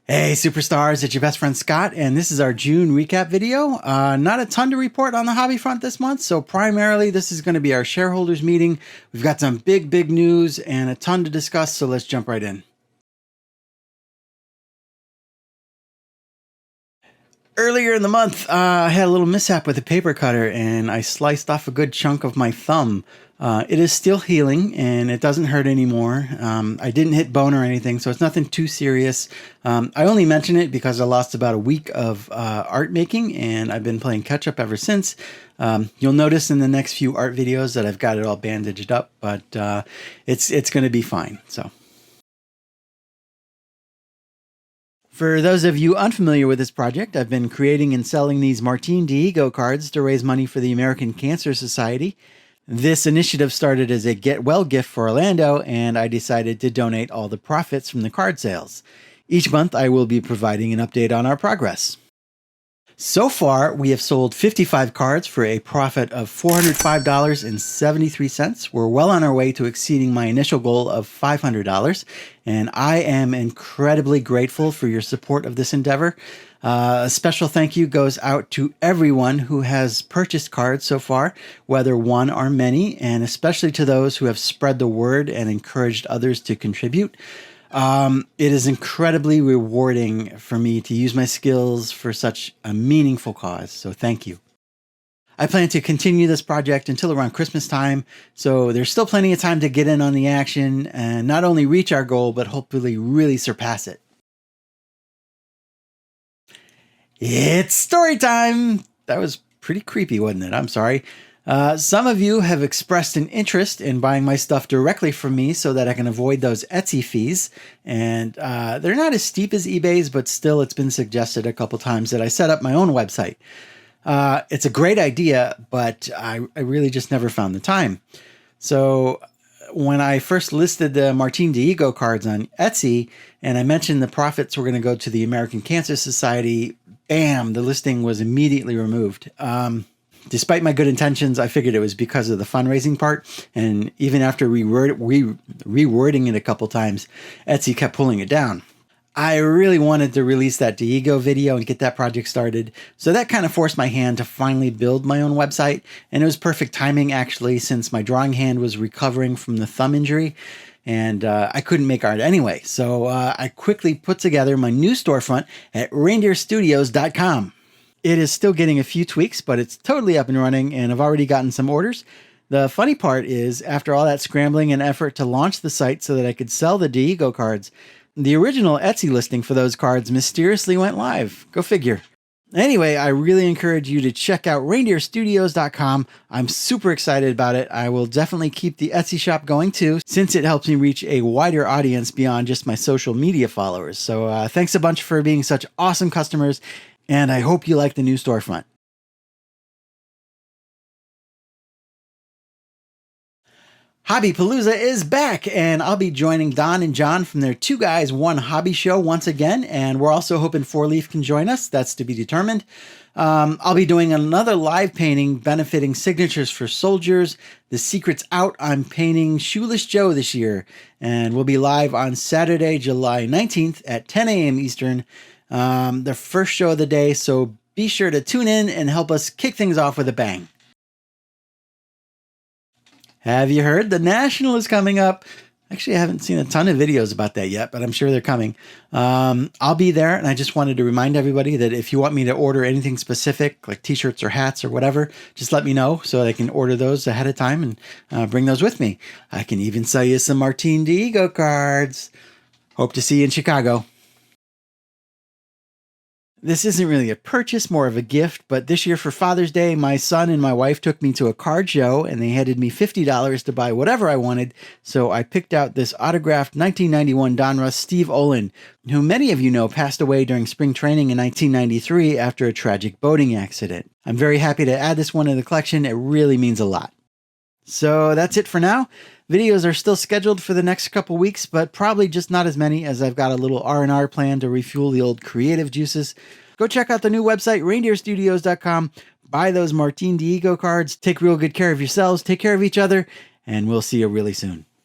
Hey superstars, it's your best friend Scott, and this is our June recap video. Not a ton to report on the hobby front this month, so primarily this is going to be our shareholders meeting. We've got some big news and a ton to discuss, so let's jump right in. Earlier in the month, I had a little mishap with a paper cutter and I sliced off a good chunk of my thumb. It is still healing and it doesn't hurt anymore. I didn't hit bone or anything, so it's nothing too serious. I only mention it because I lost about a week of art making and I've been playing catch up ever since. You'll notice in the next few art videos that I've got it all bandaged up, but it's going to be fine. So. For those of you unfamiliar with this project, I've been creating and selling these Martin Dihigo cards to raise money for the American Cancer Society. This initiative started as a get well gift for Orlando, and I decided to donate all the profits from the card sales. Each month, I will be providing an update on our progress. So far, we have sold 55 cards for a profit of $405.73. We're well on our way to exceeding my initial goal of $500, and I am incredibly grateful for your support of this endeavor. A special thank you goes out to everyone who has purchased cards so far, whether one or many, and especially to those who have spread the word and encouraged others to contribute. It is incredibly rewarding for me to use my skills for such a meaningful cause, so thank you. I plan to continue this project until around Christmas time, so there's still plenty of time to get in on the action and not only reach our goal, but hopefully really surpass it. It's story time! That was pretty creepy, wasn't it? I'm sorry. Some of you have expressed an interest in buying my stuff directly from me so that I can avoid those Etsy fees. And they're not as steep as eBay's, but still it's been suggested a couple times that I set up my own website. It's a great idea, but I really just never found the time. So when I first listed the Martin Dihigo cards on Etsy and I mentioned the profits were going to go to the American Cancer Society, bam, the listing was immediately removed. Despite my good intentions, I figured it was because of the fundraising part. And even after rewording it a couple times, Etsy kept pulling it down. I really wanted to release that Dihigo video and get that project started. So that kind of forced my hand to finally build my own website. And it was perfect timing, actually, since my drawing hand was recovering from the thumb injury. And I couldn't make art anyway. So I quickly put together my new storefront at reindeerstudios.com. It is still getting a few tweaks, but it's totally up and running, and I've already gotten some orders. The funny part is, after all that scrambling and effort to launch the site so that I could sell the Dihigo cards, the original Etsy listing for those cards mysteriously went live. Go figure. Anyway, I really encourage you to check out reindeerstudios.com. I'm super excited about it. I will definitely keep the Etsy shop going too, since it helps me reach a wider audience beyond just my social media followers. So thanks a bunch for being such awesome customers. And I hope you like the new storefront. Hobbypalooza is back, and I'll be joining Don and John from their Two Guys, One Hobby show once again, and we're also hoping Four Leaf can join us. That's to be determined. I'll be doing another live painting benefiting Signatures for Soldiers. The secret's out. I'm painting Shoeless Joe this year, and we'll be live on Saturday, July 19th at 10 a.m. Eastern. The first show of the day, so be sure to tune in and help us kick things off with a bang. Have you heard? The National is coming up. Actually, I haven't seen a ton of videos about that yet, but I'm sure they're coming. I'll be there, and I just wanted to remind everybody that if you want me to order anything specific, like t-shirts or hats or whatever, just let me know so I can order those ahead of time and bring those with me. I can even sell you some Martin Dihigo cards. Hope to see you in Chicago. This isn't really a purchase, more of a gift, but this year for Father's Day, my son and my wife took me to a card show and they handed me $50 to buy whatever I wanted. So I picked out this autographed 1991 Donruss Steve Olin, who many of you know passed away during spring training in 1993 after a tragic boating accident. I'm very happy to add this one to the collection. It really means a lot. So that's it for now. Videos are still scheduled for the next couple weeks, but probably just not as many as I've got a little R&R plan to refuel the old creative juices. Go check out the new website, reindeerstudios.com. Buy those Martin Dihigo cards. Take real good care of yourselves. Take care of each other. And we'll see you really soon.